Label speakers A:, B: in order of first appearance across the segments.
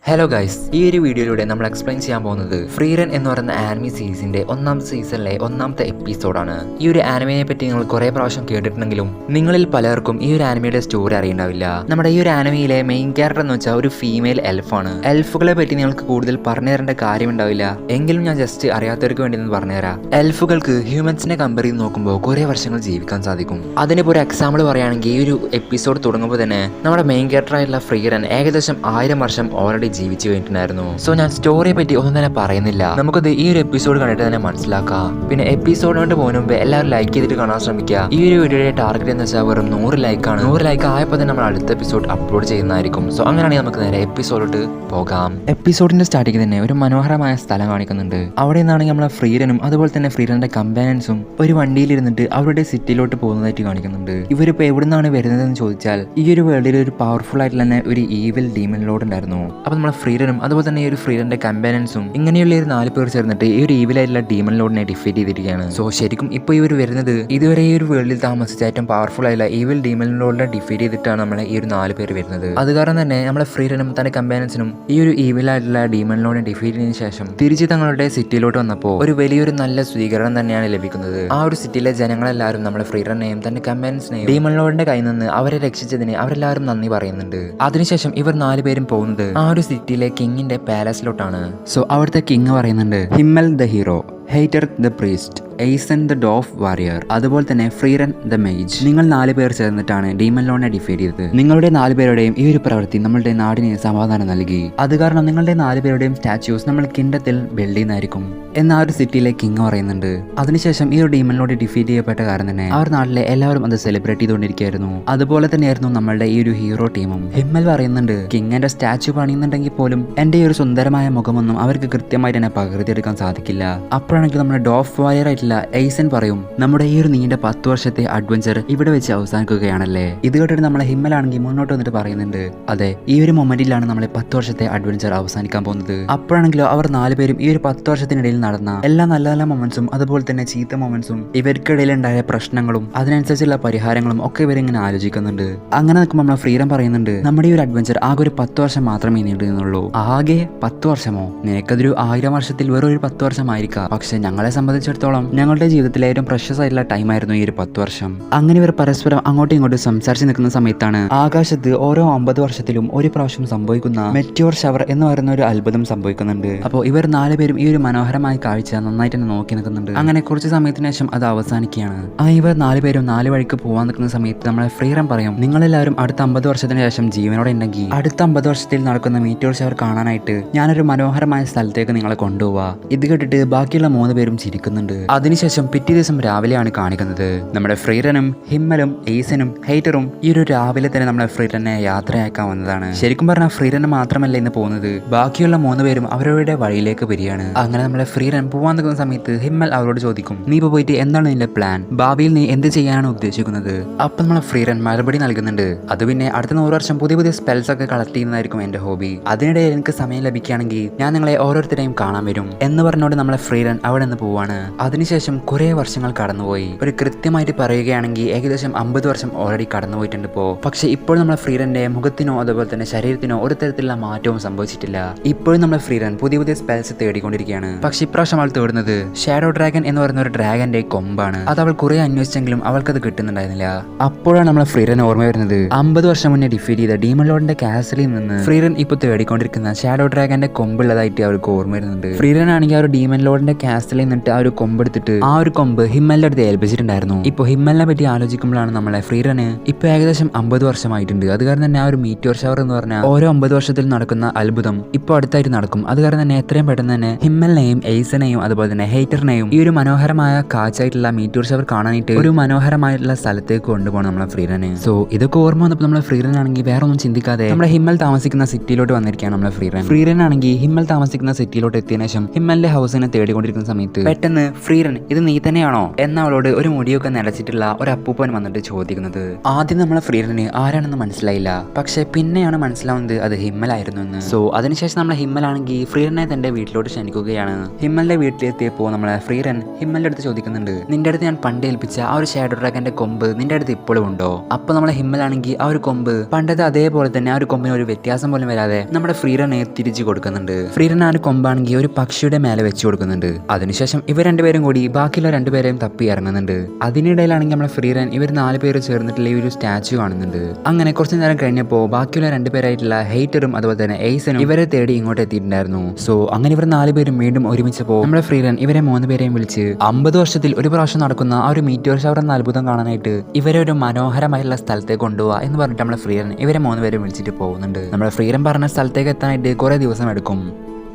A: Hello guys, ഈ ഒരു വീഡിയോയിലൂടെ നമ്മൾ എക്സ്പ്ലെയിൻ ചെയ്യാൻ പോകുന്നത് ഫ്രീ റൺ എന്ന് പറയുന്ന ആനിമി സീരീസിന്റെ ഒന്നാമത്തെ സീസണിലെ ഒന്നാമത്തെ എപ്പിസോഡാണ്. ഈ ഒരു ആനിമയെ പറ്റി നിങ്ങൾ കുറെ പ്രാവശ്യം കേട്ടിട്ടുണ്ടെങ്കിലും നിങ്ങളിൽ പലർക്കും ഈ ഒരു ആനിമയുടെ സ്റ്റോറി അറിയുണ്ടാവില്ല. നമ്മുടെ ഈ ഒരു ആനിമയിലെ മെയിൻ ക്യാരക്ടർ എന്ന് വെച്ചാൽ ഒരു ഫീമെയിൽ എൽഫാണ്. എൽഫുകളെ പറ്റി നിങ്ങൾക്ക് കൂടുതൽ പറഞ്ഞു തരേണ്ട കാര്യമുണ്ടാവില്ല, എങ്കിലും ഞാൻ ജസ്റ്റ് അറിയാത്തവർക്ക് വേണ്ടി ഒന്ന് പറഞ്ഞുതരാം. എൽഫുകൾക്ക് ഹ്യൂമൻസിനെ കമ്പയർ ചെയ്ത് നോക്കുമ്പോൾ കുറെ വർഷങ്ങൾ ജീവിക്കാൻ സാധിക്കും. അതിനിപ്പോൾ ഒരു എക്സാമ്പിൾ പറയുകയാണെങ്കിൽ ഈ ഒരു എപ്പിസോഡ് തുടങ്ങുമ്പോൾ തന്നെ നമ്മുടെ മെയിൻ ക്യാരക്ടർ ആയിട്ടുള്ള ഫ്രീ റൺ ഏകദേശം 1000 വർഷം ഓൾറെഡി ജീവിച്ചു കഴിഞ്ഞിട്ടുണ്ടായിരുന്നു. സോ ഞാൻ സ്റ്റോറിയെ പറ്റി ഒന്നും തന്നെ പറയുന്നില്ല, നമുക്കത് ഈ ഒരു എപ്പിസോഡ് കണ്ടിട്ട് തന്നെ മനസ്സിലാക്കാം. പിന്നെ എപ്പിസോഡിനോട്ട് പോകുന്ന മുമ്പ് എല്ലാവരും ലൈക്ക് ചെയ്തിട്ട് കാണാൻ ശ്രമിക്കുക. ഈ ഒരു വീഡിയോയുടെ ടാർഗറ്റ് എന്ന് വെച്ചാൽ വെറും 100 ലൈക്കാണ്. 100 ലൈക്ക് ആയപ്പോൾ തന്നെ നമ്മൾ അടുത്ത എപ്പിസോഡ് അപ്ലോഡ് ചെയ്യുന്നതായിരിക്കും. സോ അങ്ങനെയാണെങ്കിൽ നമുക്ക് നേരെ എപ്പിസോഡിലോട്ട് പോകാം. എപ്പിസോഡിന്റെ സ്റ്റാർട്ടിങ് തന്നെ ഒരു മനോഹരമായ സ്ഥലം കാണിക്കുന്നുണ്ട്. അവിടെ നിന്നാണെങ്കിൽ നമ്മളെ ഫ്രീറനും അതുപോലെ തന്നെ ഫ്രീറന്റെ കമ്പാനിയൻസും ഒരു വണ്ടിയിലിരുന്നിട്ട് അവരുടെ സിറ്റിയിലോട്ട് പോകുന്നതായിട്ട് കാണിക്കുന്നുണ്ട്. ഇവരിപ്പോൾ എവിടെ നിന്നാണ് വരുന്നതെന്ന് ചോദിച്ചാൽ ഈ ഒരു വേൾഡിൽ ഒരു പവർഫുൾ ആയിട്ടുള്ള തന്നെ ഒരു ഈവിൽ ഡീമൻ ലോഡ് ഉണ്ടായിരുന്നു. അപ്പൊ നമ്മളെ ഫ്രീഡനും അതുപോലെ തന്നെ ഈ ഒരു ഫ്രീഡന്റെ കമ്പാനിയൻസും ഇങ്ങനെയുള്ള ഒരു 4 പേർ ചേർന്നിട്ട് ഈ ഒരു ഈവിലായിട്ടുള്ള ഡീമൻ ലോഡിനെ ഡിഫീറ്റ് ചെയ്തിരിക്കുകയാണ്. സോ ശരിക്കും ഇപ്പോൾ ഇവർ വരുന്നത് ഇതുവരെ ഈ ഒരു വേൾഡിൽ താമസിച്ച ഏറ്റവും പവർഫുൾ ആയിട്ടുള്ള ഈവിൽ ഡീമൻ ലോഡിനെ ഡിഫീറ്റ് ചെയ്തിട്ടാണ് നമ്മളെ ഈ ഒരു 4 പേര് വരുന്നത്. അത് കാരണം തന്നെ നമ്മളെ ഫ്രീഡനും തന്റെ കമ്പാനിയൻസിനും ഈ ഒരു ഈവിലായിട്ടുള്ള ഡീമൻ ലോഡിനെ ഡിഫീറ്റ് ചെയ്തതിനു ശേഷം തിരിച്ച് തങ്ങളുടെ സിറ്റിയിലോട്ട് വന്നപ്പോൾ ഒരു വലിയൊരു നല്ല സ്വീകരണം തന്നെയാണ് ലഭിക്കുന്നത്. ആ ഒരു സിറ്റിയിലെ ജനങ്ങളെല്ലാവരും നമ്മളെ ഫ്രീഡനെയും തന്റെ കമ്പാനിയൻസിനെയും ഡീമൻ ലോഡിന്റെ കയ്യിൽ നിന്ന് അവരെ രക്ഷിച്ചതിന് അവരെല്ലാവരും നന്ദി പറയുന്നുണ്ട്. അതിനുശേഷം ഇവർ 4 പേരും പോകുന്നത് ആ ഒരു സിറ്റിയിലെ കിങ്ങിന്റെ പാലസിലോട്ടാണ്. സോ അവിടുത്തെ കിങ് പറയുന്നുണ്ട്, Himmel the hero, Heiter the priest, Eisen the dwarf warrior, അതുപോലെ തന്നെ ഫ്രീറൻ ദ മേജ്, നിങ്ങൾ 4 പേർ ചേർന്നിട്ടാണ് ഡീമൻ ലോഡിനെ ഡിഫീറ്റ് ചെയ്തത്. നിങ്ങളുടെ 4 പേരുടെയും ഈ ഒരു പ്രവൃത്തി നമ്മളുടെ നാടിന് സമാധാനം നൽകി. അത് കാരണം നിങ്ങളുടെ 4 പേരുടെയും സ്റ്റാച്യൂസ് നമ്മൾ കിൻഡത്തിൽ ബിൽഡ് ചെയ്യുന്നതായിരിക്കും എന്ന് ആ ഒരു സിറ്റിയിലെ കിങ് പറയുന്നുണ്ട്. അതിനുശേഷം ഈ ഒരു ഡീമൻ ലോഡ് ഡിഫീറ്റ് ചെയ്യപ്പെട്ട കാരണം തന്നെ ആ ഒരു നാട്ടിലെ എല്ലാവരും അത് സെലിബ്രേറ്റ് ചെയ്തുകൊണ്ടിരിക്കുകയായിരുന്നു. അതുപോലെ തന്നെയായിരുന്നു നമ്മളുടെ ഈ ഒരു ഹീറോ ടീമും. ഹിമ്മൽ പറയുന്നുണ്ട്, കിങ്ങിന്റെ സ്റ്റാച്യു പണിയുന്നുണ്ടെങ്കിൽ പോലും എന്റെ ഈ ഒരു സുന്ദരമായ മുഖമൊന്നും അവർക്ക് കൃത്യമായിട്ട് തന്നെ പകർത്തിയെടുക്കാൻ സാധിക്കില്ല. അപ്പോഴാണെങ്കിൽ നമ്മുടെ ഡോഫ് വാരിയർ ആയിട്ടുള്ള എയ്സൻ പറയും, നമ്മുടെ ഈ ഒരു നീണ്ട 10 വർഷത്തെ അഡ്വഞ്ചർ ഇവിടെ വെച്ച് അവസാനിക്കുകയാണല്ലേ. ഇത് കേട്ടിട്ട് നമ്മളെ ഹിമ്മലാണെങ്കിൽ മുന്നോട്ട് വന്നിട്ട് പറയുന്നുണ്ട്, അതെ, ഈ ഒരു മൊമെന്റിലാണ് നമ്മളെ 10 വർഷത്തെ അഡ്വഞ്ചർ അവസാനിക്കാൻ പോകുന്നത്. അപ്പോഴാണെങ്കിലോ അവർ 4 പേരും ഈ ഒരു 10 വർഷത്തിനിടയിൽ നടന്ന എല്ലാ നല്ല നല്ല മൊമെന്റ്സും അതുപോലെ തന്നെ ചീത്ത മൊമെന്റ്സും ഇവർക്കിടയിൽ ഉണ്ടായ പ്രശ്നങ്ങളും അതിനനുസരിച്ചുള്ള പരിഹാരങ്ങളും ഒക്കെ ഇവരിങ്ങനെ ആലോചിക്കുന്നുണ്ട്. അങ്ങനെ നിൽക്കുമ്പോൾ നമ്മളെ ഫ്രീഡം പറയുന്നുണ്ട്, നമ്മുടെ ഈ ഒരു അഡ്വഞ്ചർ ആകെ ഒരു 10 വർഷം മാത്രമേ നീണ്ടുന്നുള്ളൂ. ആകെ 10 വർഷമോ? നിനക്കതൊരു 1000 വർഷത്തിൽ വെറും ഒരു 10 വർഷമായിരിക്കാം. പക്ഷെ ഞങ്ങളെ സംബന്ധിച്ചിടത്തോളം ഞങ്ങളുടെ ജീവിതത്തിലെ ഏറ്റവും പ്രഷ്യസ് ആയിട്ടുള്ള ടൈം ആയിരുന്നു ഈ ഒരു 10 വർഷം. അങ്ങനെ ഇവർ പരസ്പരം അങ്ങോട്ടും ഇങ്ങോട്ടും സംസാരിച്ച് നിൽക്കുന്ന സമയത്താണ് ആകാശത്ത് ഓരോ 50 വർഷത്തിലും ഒരു പ്രാവശ്യം സംഭവിക്കുന്ന മെറ്റിയോർ ഷവർ എന്ന് പറയുന്ന ഒരു അത്ഭുതം സംഭവിക്കുന്നുണ്ട്. അപ്പോൾ ഇവർ 4 പേരും ഈ ഒരു മനോഹരമായ കാഴ്ച നന്നായിട്ട് തന്നെ നോക്കി നിൽക്കുന്നുണ്ട്. അങ്ങനെ കുറച്ച് സമയത്തിന് ശേഷം അത് അവസാനിക്കുകയാണ്. ഇവർ 4 പേരും 4 വഴിക്ക് പോകാൻ നിൽക്കുന്ന സമയത്ത് നമ്മളെ ഫ്രീറം പറയും, നിങ്ങളെല്ലാവരും അടുത്ത 50 വർഷത്തിന് ശേഷം ജീവനോടെ ഉണ്ടെങ്കിൽ അടുത്ത 50 വർഷത്തിൽ നടക്കുന്ന മീറ്റിയോർ ഷവർ കാണാനായിട്ട് ഞാനൊരു മനോഹരമായ സ്ഥലത്തേക്ക് നിങ്ങളെ കൊണ്ടുപോവാ. ഇത് കേട്ടിട്ട് ബാക്കിയുള്ള 3 പേരും ചിരിക്കുന്നുണ്ട്. അതിനുശേഷം പിറ്റേ ദിവസം രാവിലെയാണ് കാണിക്കുന്നത്. നമ്മുടെ ഫ്രീറനും ഹിമ്മലും എയ്സനും ഹെയ്റ്ററും ഈ ഒരു രാവിലെ തന്നെ നമ്മളെ ഫ്രീറനെ യാത്രയാക്കാൻ വന്നതാണ്. ശരിക്കും പറഞ്ഞാൽ ഫ്രീറന് മാത്രമല്ല ഇന്ന് പോകുന്നത്, ബാക്കിയുള്ള 3 പേരും അവരുടെ വഴിയിലേക്ക് വരികയാണ്. അങ്ങനെ നമ്മളെ ഫ്രീറൻ പോവാൻ നിൽക്കുന്ന സമയത്ത് ഹിമ്മൽ അവരോട് ചോദിക്കും, നീ ഇപ്പോൾ പോയിട്ട് എന്താണ് നിന്റെ പ്ലാൻ? ഭാവിയിൽ നീ എന്ത് ചെയ്യാനാണ് ഉദ്ദേശിക്കുന്നത്? അപ്പൊ നമ്മളെ ഫ്രീറൻ മറുപടി നൽകുന്നുണ്ട്, അത് പിന്നെ അടുത്ത 100 വർഷം പുതിയ പുതിയ സ്പെൽസ് ഒക്കെ കളക്ട് ചെയ്യുന്നതായിരിക്കും എന്റെ ഹോബി. അതിനിടയിൽ എനിക്ക് സമയം ലഭിക്കുകയാണെങ്കിൽ ഞാൻ നിങ്ങളെ ഓരോരുത്തരെയും കാണാൻ വരും എന്ന് പറഞ്ഞുകൊണ്ട് നമ്മളെ ഫ്രീറൻ അവിടെ നിന്ന് പോവാണ്. അതിനുശേഷം കുറെ വർഷങ്ങൾ കടന്നുപോയി. ഒരു കൃത്യമായിട്ട് പറയുകയാണെങ്കിൽ ഏകദേശം 50 വർഷം ഓൾറെഡി കടന്നുപോയിട്ടുണ്ട് ഇപ്പോൾ. പക്ഷെ ഇപ്പോൾ നമ്മളെ ഫ്രീറന്റെ മുഖത്തിനോ അതുപോലെ തന്നെ ശരീരത്തിനോ ഒരു തരത്തിലുള്ള മാറ്റവും സംഭവിച്ചിട്ടില്ല. ഇപ്പോഴും നമ്മളെ ഫ്രീറൻ പുതിയ പുതിയ സ്പെൽസ് തേടിക്കൊണ്ടിരിക്കുകയാണ്. പക്ഷെ ഇപ്രാവശ്യം അവൾ തേടുന്നത് ഷാഡോ ഡ്രാഗൺ എന്ന് പറയുന്ന ഒരു ഡ്രാഗന്റെ കൊമ്പാണ്. അത് അവൾ കുറെ അന്വേഷിച്ചെങ്കിലും അവൾക്കത് കിട്ടുന്നുണ്ടായിരുന്നില്ല. അപ്പോഴാണ് നമ്മളെ ഫ്രീറൻ ഓർമ്മ വരുന്നത്, 50 വർഷം മുന്നേ ഡിഫീറ്റ് ചെയ്ത ഡീമൻ ലോഡിന്റെ കാസലിൽ നിന്ന് ഫ്രീറൻ ഇപ്പോൾ തേടിക്കൊണ്ടിരിക്കുന്ന ഷാഡോ ഡ്രാഗന്റെ കൊമ്പുള്ളതായിട്ട് അവർക്ക് ഓർമ്മ വരുന്നുണ്ട്. ഫ്രീറൻ ആണെങ്കിൽ ആ ഒരു ഡീമൻ ലോഡിന്റെ കാസലിൽ നിന്നിട്ട് ആ ഒരു കൊമ്പെടുത്തിട്ട് ആ ഒരു കൊമ്പ് ഹിമ്മലിന്റെ അടുത്ത് ഏൽപ്പിച്ചിട്ടുണ്ടായിരുന്നു. ഇപ്പോൾ ഹിമ്മലിനെ പറ്റി ആലോചിക്കുമ്പോഴാണ് നമ്മളെ ഫ്രീറന് ഇപ്പൊ ഏകദേശം 50 വർഷമായിട്ടുണ്ട്. അത് കാരണം തന്നെ ആ ഒരു മീറ്റിയോർ ഷവർ എന്ന് പറഞ്ഞാൽ ഓരോ 50 വർഷത്തിൽ നടക്കുന്ന അത്ഭുതം ഇപ്പോൾ അടുത്തായിട്ട് നടക്കും. അത് കാരണം തന്നെ എത്രയും പെട്ടെന്ന് തന്നെ ഹിമ്മലിനെയും എയ്സനെയും അതുപോലെ തന്നെ ഹെയ്റ്ററിനെയും ഈ ഒരു മനോഹരമായ കാച്ചായിട്ടുള്ള മീറ്റിയോർ ഷവർ കാണാനായിട്ട് ഒരു മനോഹരമായിട്ടുള്ള സ്ഥലത്തേക്ക് കൊണ്ടുപോകണം നമ്മളെ ഫ്രീറന്. സോ ഇതൊക്കെ ഓർമ്മ വന്നപ്പോൾ നമ്മളെ ഫ്രീറൻ ആണെങ്കിൽ വേറെ ഒന്നും ചിന്തിക്കാതെ നമ്മുടെ ഹിമ്മൽ താമസിക്കുന്ന സിറ്റിയിലോട്ട് വന്നിരിക്കുകയാണ് നമ്മളെ ഫ്രീറൻ. ഫ്രീറൻ ആണെങ്കിൽ ഹിമ്മൽ താമസിക്കുന്ന സിറ്റിയിലോട്ട് എത്തിയതിനു ശേഷം ഹിമ്മലിന്റെ ഹൗസിനെ തേടിക്കൊണ്ടിരിക്കുന്ന സമയത്ത് പെട്ടെന്ന് ഫ്രീറൻ ഫ്രീറൻ ഇത് നീ തന്നെയാണോ എന്ന് അവളോട് ഒരു മുടിയൊക്കെ നിലച്ചിട്ടുള്ള ഒരു അപ്പൂപ്പൻ വന്നിട്ട് ചോദിക്കുന്നത്. ആദ്യം നമ്മളെ ഫ്രീറന് ആരാണെന്ന് മനസ്സിലായില്ല. പക്ഷെ പിന്നെയാണ് മനസ്സിലാവുന്നത് അത് ഹിമ്മലായിരുന്നു എന്ന്. സോ അതിനുശേഷം നമ്മളെ ഹിമ്മലാണെങ്കിൽ ഫ്രീറനെ തന്റെ വീട്ടിലോട്ട് ക്ഷണിക്കുകയാണ്. ഹിമ്മലിന്റെ വീട്ടിലെത്തിയപ്പോൾ നമ്മളെ ഫ്രീറൻ ഹിമ്മലിന്റെ അടുത്ത് ചോദിക്കുന്നുണ്ട്, നിന്റെ അടുത്ത് ഞാൻ പണ്ട് ഏൽപ്പിച്ച ആ ഒരു ഷാഡോ ഡ്രാഗന്റെ കൊമ്പ് നിന്റെ അടുത്ത് ഇപ്പോഴും ഉണ്ടോ? അപ്പൊ നമ്മളെ ഹിമ്മലാണെങ്കിൽ ആ ഒരു കൊമ്പ് പണ്ടത്തെ അതേപോലെ തന്നെ ആ ഒരു കൊമ്പിന് ഒരു വ്യത്യാസം പോലും വരാതെ നമ്മുടെ ഫ്രീറനെ തിരിച്ചു കൊടുക്കുന്നുണ്ട്. ഫ്രീറൻ ആ ഒരു കൊമ്പാണെങ്കിൽ ഒരു പക്ഷിയുടെ മേലെ വെച്ചു കൊടുക്കുന്നുണ്ട്. അതിനുശേഷം ഇവർ രണ്ടുപേരും കൂടി ബാക്കിയുള്ള രണ്ടുപേരെയും തപ്പി ഇറങ്ങുന്നുണ്ട്. അതിനിടയിലാണെങ്കിൽ നമ്മളെ ഫ്രീറൻ ഇവർ 4 പേര് ചേർന്നിട്ടുള്ള ഈ ഒരു സ്റ്റാച്ചു കാണുന്നുണ്ട്. അങ്ങനെ കുറച്ചു നേരം കഴിഞ്ഞപ്പോൾ ബാക്കിയുള്ള 2 പേരായിട്ടുള്ള ഹെയ്റ്ററും അതുപോലെ തന്നെ എയ്സനും ഇവരെ തേടി ഇങ്ങോട്ട് എത്തിയിട്ടുണ്ടായിരുന്നു. സോ അങ്ങനെ ഇവർ 4 പേരും വീണ്ടും ഒരുമിച്ചപ്പോൾ നമ്മുടെ ഫ്രീറൻ ഇവരെ 3 പേരെയും വിളിച്ച് 50 വർഷത്തിൽ ഒരു പ്രാവശ്യം നടക്കുന്ന ആ ഒരു മീറ്റിയോർ ഷവർ എന്ന അത്ഭുതം കാണാനായിട്ട് ഇവരെ ഒരു മനോഹരമായിട്ടുള്ള സ്ഥലത്തേക്ക് കൊണ്ടുപോവാ എന്ന് പറഞ്ഞിട്ട് നമ്മളെ ഫ്രീറൻ ഇവരെ 3 പേരും വിളിച്ചിട്ട് പോകുന്നുണ്ട്. നമ്മുടെ ഫ്രീറൻ പറഞ്ഞ സ്ഥലത്തേക്ക് എത്താനായിട്ട് കുറെ ദിവസം എടുക്കും.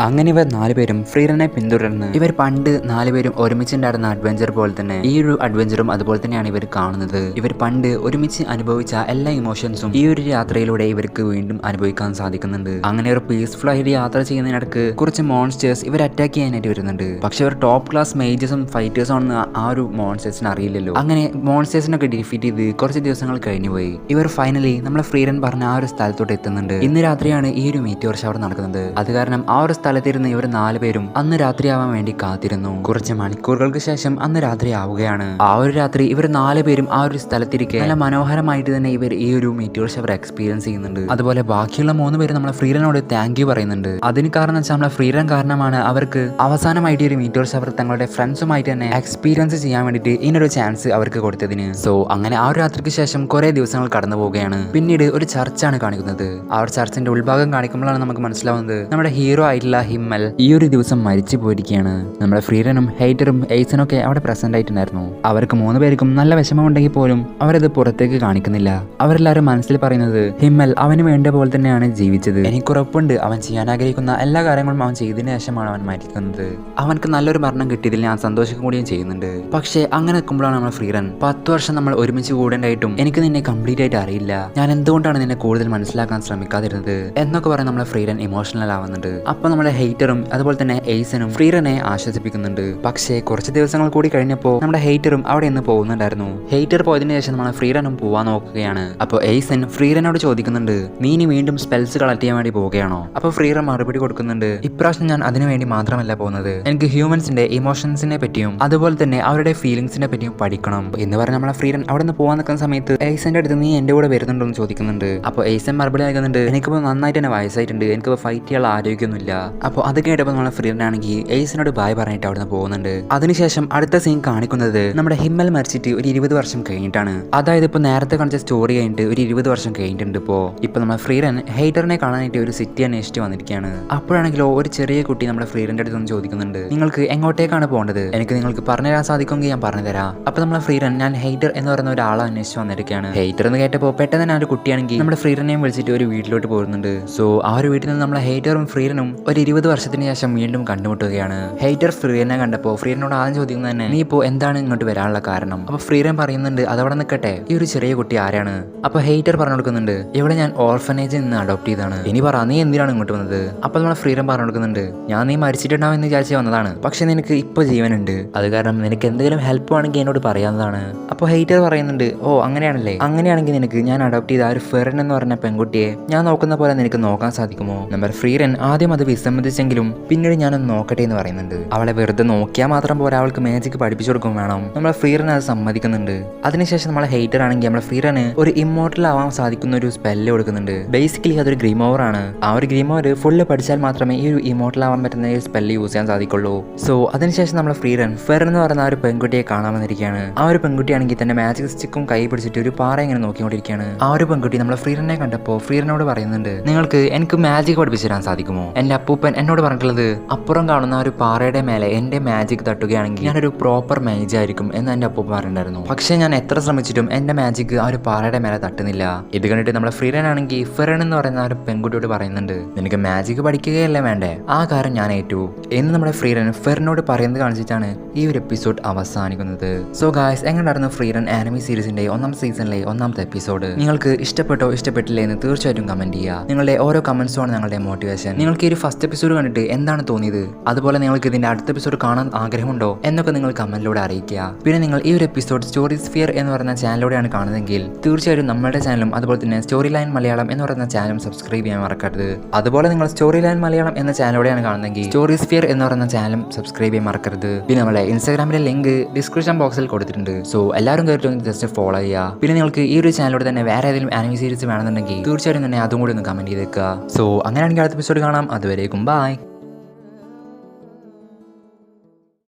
A: അങ്ങനെ ഇവർ 4 പേരും ഫ്രീറനെ പിന്തുടർന്ന് ഇവർ പണ്ട് 4 പേരും ഒരുമിച്ചുണ്ടായിരുന്ന അഡ്വഞ്ചർ പോലെ തന്നെ ഈ ഒരു അഡ്വഞ്ചറും അതുപോലെ തന്നെയാണ് ഇവർ കാണുന്നത്. ഇവർ പണ്ട് ഒരുമിച്ച് അനുഭവിച്ച എല്ലാ ഇമോഷൻസും ഈ ഒരു യാത്രയിലൂടെ ഇവർക്ക് വീണ്ടും അനുഭവിക്കാൻ സാധിക്കുന്നുണ്ട്. അങ്ങനെ ഒരു പീസ്ഫുൾ ആയിട്ട് യാത്ര ചെയ്യുന്നതിനിടക്ക് കുറച്ച് മോൺസ്റ്റേഴ്സ് ഇവർ അറ്റാക്ക് ചെയ്യാനായിട്ട് വരുന്നുണ്ട്. പക്ഷെ ഇവർ ടോപ്പ് ക്ലാസ് മേജേഴ്സും ഫൈറ്റേഴ്സും ആണെന്ന് ആ ഒരു മോൺസ്റ്റേഴ്സിന് അറിയില്ലല്ലോ. അങ്ങനെ മോൺസ്റ്റേഴ്സിനൊക്കെ ഡിഫീറ്റ് ചെയ്ത് കുറച്ച് ദിവസങ്ങൾ കഴിഞ്ഞു പോയി. ഇവർ ഫൈനലി നമ്മളെ ഫ്രീറൻ പറഞ്ഞ ആ ഒരു സ്ഥലത്തോട്ട് എത്തുന്നുണ്ട്. ഇന്ന് രാത്രിയാണ് ഈ ഒരു മീറ്റിയോർ ഷവർ നടക്കുന്നത്. അത് കാരണം ആ ഒരു സ്ഥലത്തിരുന്ന് ഇവർ 4 പേരും അന്ന് രാത്രിയാവാൻ വേണ്ടി കാത്തിരുന്നു. കുറച്ച് മണിക്കൂറുകൾക്ക് ശേഷം അന്ന് രാത്രി ആവുകയാണ്. ആ ഒരു രാത്രി ഇവർ 4 പേരും ആ ഒരു സ്ഥലത്തിരിക്കെ നല്ല മനോഹരമായിട്ട് തന്നെ ഇവർ ഈ ഒരു മീറ്റിയോർ ഷവർ എക്സ്പീരിയൻസ് ചെയ്യുന്നുണ്ട്. അതുപോലെ ബാക്കിയുള്ള 3 പേര് നമ്മളെ ഫ്രീറനോട് താങ്ക് യു പറയുന്നുണ്ട്. അതിന് കാരണം വെച്ചാൽ നമ്മളെ ഫ്രീറൻ കാരണമാണ് അവർക്ക് അവസാനമായിട്ട് ഒരു മീറ്റിയോർ ഷവർ തങ്ങളുടെ ഫ്രണ്ട്സുമായിട്ട് തന്നെ എക്സ്പീരിയൻസ് ചെയ്യാൻ വേണ്ടിയിട്ട് ഇതിനൊരു ചാൻസ് അവർക്ക് കൊടുത്തതിന്. സോ അങ്ങനെ ആ ഒരു രാത്രിക്ക് ശേഷം കുറെ ദിവസങ്ങൾ കടന്നു പോവുകയാണ്. പിന്നീട് ഒരു ചർച്ചാണ് കാണിക്കുന്നത്. ആ ഒരു ചർച്ചിന്റെ ഉൾഭാഗം കാണിക്കുമ്പോഴാണ് നമുക്ക് മനസ്സിലാവുന്നത് നമ്മുടെ ഹീറോ ആയിട്ടുള്ള ഹിമ്മൽ ഈ ഒരു ദിവസം മരിച്ചു പോയിരിക്കുകയാണ്. നമ്മുടെ ഫ്രീറനും ഹെയ്റ്ററും എയ്സനും ഒക്കെ അവിടെ പ്രസന്റ് ആയിട്ടുണ്ടായിരുന്നു. അവർക്ക് 3 പേർക്കും നല്ല വിഷമമുണ്ടെങ്കിൽ പോലും അവരത് പുറത്തേക്ക് കാണിക്കുന്നില്ല. അവരെല്ലാവരും മനസ്സിൽ പറയുന്നത് ഹിമ്മൽ അവന് വേണ്ട പോലെ തന്നെയാണ് ജീവിച്ചത്. എനിക്കുറപ്പുണ്ട് അവൻ ചെയ്യാൻ ആഗ്രഹിക്കുന്ന എല്ലാ കാര്യങ്ങളും അവൻ ചെയ്തതിനു ശേഷമാണ് അവൻ മരിക്കുന്നത്. അവനക്ക് നല്ലൊരു മരണം കിട്ടിയതിൽ ഞാൻ സന്തോഷിക്കും കൂടിയും ചെയ്യുന്നുണ്ട്. പക്ഷേ അങ്ങനെ നിൽക്കുമ്പോഴാണ് നമ്മുടെ ഫ്രീറൻ 10 വർഷം നമ്മൾ ഒരുമിച്ച് കൂടേണ്ടായിട്ടും എനിക്ക് നിന്നെ കംപ്ലീറ്റ് ആയിട്ട് അറിയില്ല. ഞാൻ എന്തുകൊണ്ടാണ് നിന്നെ കൂടുതൽ മനസ്സിലാക്കാൻ ശ്രമിക്കാതിരുന്നത് എന്നൊക്കെ പറയാൻ നമ്മളെ ഫ്രീറൻ ഇമോഷണൽ ആവുന്നുണ്ട്. അപ്പൊ നമ്മുടെ ഹെയ്റ്ററും അതുപോലെ തന്നെ എയ്സനും ഫ്രീറനെ ആശ്വസിപ്പിക്കുന്നുണ്ട്. പക്ഷേ കുറച്ച് ദിവസങ്ങൾ കൂടി കഴിഞ്ഞപ്പോൾ നമ്മുടെ ഹെയ്റ്ററും അവിടെ നിന്ന് പോകുന്നുണ്ടായിരുന്നു. ഹെയ്റ്റർ പോയതിനു ശേഷം നമ്മളെ ഫ്രീറനും പോവാൻ നോക്കുകയാണ്. അപ്പോൾ എയ്സൻ ഫ്രീറനോട് ചോദിക്കുന്നുണ്ട്, നീ ഇനി വീണ്ടും സ്പെൽസ് കളക്ട് ചെയ്യാൻ വേണ്ടി പോവുകയാണോ? അപ്പോൾ ഫ്രീറൻ മറുപടി കൊടുക്കുന്നുണ്ട്, ഇപ്രാവശ്യം ഞാൻ അതിനു വേണ്ടി മാത്രമല്ല പോകുന്നത്. എനിക്ക് ഹ്യൂമൻസിന്റെ ഇമോഷൻസിനെ പറ്റിയും അതുപോലെ തന്നെ അവരുടെ ഫീലിംഗ്സിനെ പറ്റിയും പഠിക്കണം എന്ന് പറഞ്ഞ് നമ്മളെ ഫ്രീറൻ അവിടെ നിന്ന് പോകാൻ നിൽക്കുന്ന സമയത്ത് എയ്സന്റെ അടുത്ത് നീ എന്റെ കൂടെ വരുന്നുണ്ടോ എന്ന് ചോദിക്കുന്നുണ്ട്. അപ്പോൾ എയ്സൻ മറുപടി നൽകുന്നുണ്ട്, എനിക്കിപ്പോൾ നന്നായിട്ട് തന്നെ വയസ്സായിട്ടുണ്ട്, എനിക്കിപ്പോൾ ഫൈറ്റ് ചെയ്യാനുള്ള ആരോഗ്യമൊന്നുമില്ല. അപ്പോൾ അത് കേട്ടപ്പോൾ നമ്മളെ ഫ്രീറനാണെങ്കിൽ എയ്സിനോട് ബായ് പറഞ്ഞിട്ട് അവിടെ നിന്ന് പോകുന്നുണ്ട്. അതിനുശേഷം അടുത്ത സീൻ കാണിക്കുന്നത് നമ്മുടെ ഹിമ്മൽ മരിച്ചിട്ട് ഒരു 20 വർഷം കഴിഞ്ഞിട്ടാണ്. അതായത് ഇപ്പോൾ നേരത്തെ കാണിച്ച സ്റ്റോറി കഴിഞ്ഞിട്ട് ഒരു 20 വർഷം കഴിഞ്ഞിട്ടുണ്ട്. ഇപ്പോൾ നമ്മുടെ ഫ്രീറൻ ഹെയ്റ്ററിനെ കാണാനായിട്ട് ഒരു സിറ്റി അന്വേഷിച്ച് വന്നിരിക്കുകയാണ്. അപ്പോഴാണെങ്കിലോ ഒരു ചെറിയ കുട്ടി നമ്മുടെ ഫ്രീറന്റെ അടുത്ത് നിന്ന് ചോദിക്കുന്നുണ്ട്, നിങ്ങൾക്ക് എങ്ങോട്ടേക്കാണ് പോകേണ്ടത്? എനിക്ക് നിങ്ങൾക്ക് പറഞ്ഞുതരാൻ സാധിക്കുമെങ്കിൽ ഞാൻ പറഞ്ഞുതരാം. അപ്പോൾ നമ്മളെ ഫ്രീറൻ ഞാൻ ഹെയ്റ്റർ എന്ന് പറയുന്ന ഒരാളെ അന്വേഷിച്ച് വന്നിരിക്കുകയാണ്. ഹെയ്റ്റർ എന്ന് കേട്ടപ്പോൾ പെട്ടെന്ന് തന്നെ ആ ഒരു കുട്ടിയാണെങ്കിൽ നമ്മുടെ ഫ്രീറനെയും വിളിച്ചിട്ട് ഒരു വീട്ടിലോട്ട് പോകുന്നുണ്ട്. സോ ആ ഒരു വീട്ടിൽ നിന്ന് നമ്മളെ ഹെയ്റ്ററും ഫ്രീറനും ഒരു 20 വർഷത്തിന് ശേഷം വീണ്ടും കണ്ടുമുട്ടുകയാണ്. ഹെയ്റ്റർ ഫ്രീറനെ കണ്ടപ്പോൾ ഫ്രീറനോട് ആദ്യം ചോദിക്കുന്നത് തന്നെ നീ ഇപ്പോൾ എന്താണ് ഇങ്ങോട്ട് വരാനുള്ള കാരണം? അപ്പോൾ ഫ്രീറൻ പറയുന്നുണ്ട്, അതവിടെ നിൽക്കട്ടെ, ഈ ഒരു ചെറിയ കുട്ടി ആരാണ്? അപ്പോൾ ഹെയ്റ്റർ പറഞ്ഞു കൊടുക്കുന്നുണ്ട്, ഇവിടെ ഞാൻ ഓർഫനേജിൽ നിന്ന് അഡോപ്റ്റ് ചെയ്താണ്. ഇനി പറ നീ എന്തിനാണ് ഇങ്ങോട്ട് വന്നത്? അപ്പോൾ നമ്മൾ ഫ്രീറൻ പറഞ്ഞു കൊടുക്കുന്നുണ്ട്, ഞാൻ നീ മരിച്ചിട്ടുണ്ടാവും എന്ന് വിചാരിച്ച് വന്നതാണ്, പക്ഷെ നിനക്ക് ഇപ്പോൾ ജീവനുണ്ട്, അത് കാരണം നിനക്ക് എന്തെങ്കിലും ഹെൽപ്പ് വേണമെങ്കിൽ എന്നോട് പറയാവുന്നതാണ്. അപ്പോൾ ഹെയ്റ്റർ പറയുന്നുണ്ട്, ഓ അങ്ങനെയാണല്ലേ, അങ്ങനെയാണെങ്കിൽ നിനക്ക് ഞാൻ അഡോപ്റ്റ് ചെയ്ത ആ ഒരു ഫെറൻ എന്ന് പറഞ്ഞ പെൺകുട്ടിയെ ഞാൻ നോക്കുന്ന പോലെ നിനക്ക് നോക്കാൻ സാധിക്കുമോ? നമ്മൾ ഫ്രീറൻ ആദ്യം അത് വിസമ്മതിച്ചെങ്കിലും പിന്നീട് ഞാനൊന്ന് നോക്കട്ടെ എന്ന് പറയുന്നുണ്ട്. അവളെ വെറുതെ നോക്കിയാൽ മാത്രം പോരാ, അവൾക്ക് മാജിക് പഠിപ്പിച്ചു കൊടുക്കും വേണം. നമ്മളെ ഫ്രീറൻ അത് സമ്മതിക്കുന്നുണ്ട്. അതിനുശേഷം നമ്മളെ ഹെയ്റ്റർ ആണെങ്കിൽ നമ്മളെ ഫ്രീറന് ഒരു ഇമ്മോർട്ടൽ ആവാൻ സാധിക്കുന്ന ഒരു സ്പെല്ല് കൊടുക്കുന്നുണ്ട്. ബേസിക്കലി അതൊരു ഗ്രീമോവർ ആണ്. ആ ഒരു ഗ്രീമോവർ ഫുള്ള് പഠിച്ചാൽ മാത്രമേ ഈ ഒരു ഇമ്മോർട്ടൽ ആവാൻ പറ്റുന്ന ഒരു സ്പെല്ല് യൂസ് ചെയ്യാൻ സാധിക്കുള്ളൂ. സോ അതിനുശേഷം നമ്മളെ ഫ്രീറൻ ഫെറൻ എന്ന് പറയുന്ന ആ ഒരു പെൺകുട്ടിയെ കാണാൻ വന്നിരിക്കുകയാണ്. ആ ഒരു പെൺകുട്ടിയാണെങ്കിൽ തന്നെ മാജിക് സ്റ്റിക്കും കൈ പിടിച്ചിട്ട് ഒരു പാറ ഇങ്ങനെ നോക്കിക്കൊണ്ടിരിക്കുകയാണ്. ആ ഒരു പെൺകുട്ടി നമ്മളെ ഫ്രീറനെ കണ്ടപ്പോൾ ഫ്രീറനോട് പറയുന്നുണ്ട്, നിങ്ങൾക്ക് എനിക്ക് മാജിക് പഠിപ്പിച്ചു തരാൻ സാധിക്കുമോ? എന്റെ അപ്പൂപ്പൻ എന്നോട് പറഞ്ഞിട്ടുള്ളത് അപ്പുറം കാണുന്ന ഒരു പാറയുടെ മേലെ എന്റെ മാജിക് തട്ടുകയാണെങ്കിൽ ഞാനൊരു പ്രോപ്പർ മാജ് ആയിരിക്കും എന്ന് എന്റെ അപ്പൂപ്പൻ പറഞ്ഞിട്ടുണ്ടായിരുന്നു. പക്ഷെ ഞാൻ എത്ര ശ്രമിച്ചിട്ടും എന്റെ മാജിക് ആ ഒരു പാറയുടെ മേലെ തട്ടുന്നില്ല. ഇത് കണ്ടിട്ട് നമ്മളെ ഫ്രീറൻ ആണെങ്കിൽ ഫെറൻ എന്ന് പറയുന്ന ഒരു പെൺകുട്ടിയോട് പറയുന്നുണ്ട്, നിനക്ക് മാജിക് പഠിക്കുകയല്ലേ വേണ്ടേ, ആ കാര്യം ഞാൻ ഏറ്റു എന്ന് നമ്മുടെ ഫ്രീറൻ ഫെറിനോട് പറയുന്നത് കാണിച്ചിട്ടാണ് ഈ ഒരു എപ്പിസോഡ് അവസാനിക്കുന്നത്. സോ ഗായ്സ്, എങ്ങനെയായിരുന്നു ഫ്രീറൻ ആനിമി സീരീസിന്റെ 1ാം സീസണിലെ 1ാമത്തെ എപ്പിസോഡ്? നിങ്ങൾക്ക് ഇഷ്ടപ്പെട്ടോ ഇഷ്ടപ്പെട്ടില്ലേ എന്ന് തീർച്ചയായിട്ടും കമന്റ് ചെയ്യുക. നിങ്ങളുടെ ഓരോ കമന്റ്സുമാണ് ഞങ്ങളുടെ മോട്ടിവേഷൻ. നിങ്ങൾക്ക് ഈ ഒരു ഫസ്റ്റ് എപ്പിസോഡ് കണ്ടിട്ട് എന്താണ് തോന്നിയത്, അതുപോലെ നിങ്ങൾക്ക് ഇതിന്റെ അടുത്ത എപ്പിസോഡ് കാണാൻ ആഗ്രഹമുണ്ടോ എന്നൊക്കെ നിങ്ങൾ കമന്റിലൂടെ അറിയിക്കുക. പിന്നെ നിങ്ങൾ ഈ ഒരു എപ്പിസോഡ് സ്റ്റോറി സ്ഫിയർ എന്ന് പറയുന്ന ചാനലിലൂടെയാണ് കാണുന്നതെങ്കിൽ തീർച്ചയായും നമ്മുടെ ചാനലും അതുപോലെ തന്നെ സ്റ്റോറി ലൈൻ മലയാളം എന്ന് പറയുന്ന ചാനലും സബ്സ്ക്രൈബ് ചെയ്യാൻ മറക്കരുത്. അതുപോലെ നിങ്ങൾ സ്റ്റോറി ലൈൻ മലയാളം എന്ന ചാനലിലൂടെയാണ് കാണുന്നതെങ്കിൽ സ്റ്റോറി സ്ഫിയർ എന്ന് പറയുന്ന ചാനലും സബ്സ്ക്രൈബ് ചെയ്യാൻ മറക്കരുത്. പിന്നെ നമ്മുടെ ഇൻസ്റ്റാഗ്രാമിലെ ലിങ്ക് ഡിസ്ക്രിപ്ഷൻ ബോക്സിൽ കൊടുത്തിട്ടുണ്ട്. സോ എല്ലാവരും കയറി ജസ്റ്റ് ഫോളോ ചെയ്യുക. പിന്നെ നിങ്ങൾക്ക് ഈ ഒരു ചാനലിലൂടെ തന്നെ വേറെ ഏതെങ്കിലും ആനിമി സീരീസ് വേണമെന്നുണ്ടെങ്കിൽ തീർച്ചയായും തന്നെ അതും കൂടി ഒന്ന് കമന്റ് ചെയ്തേക്കുക. സോ അങ്ങനെയാണെങ്കിൽ അടുത്ത എപ്പിസോഡ് കാണാം. അതുവരേക്കും ബൈ.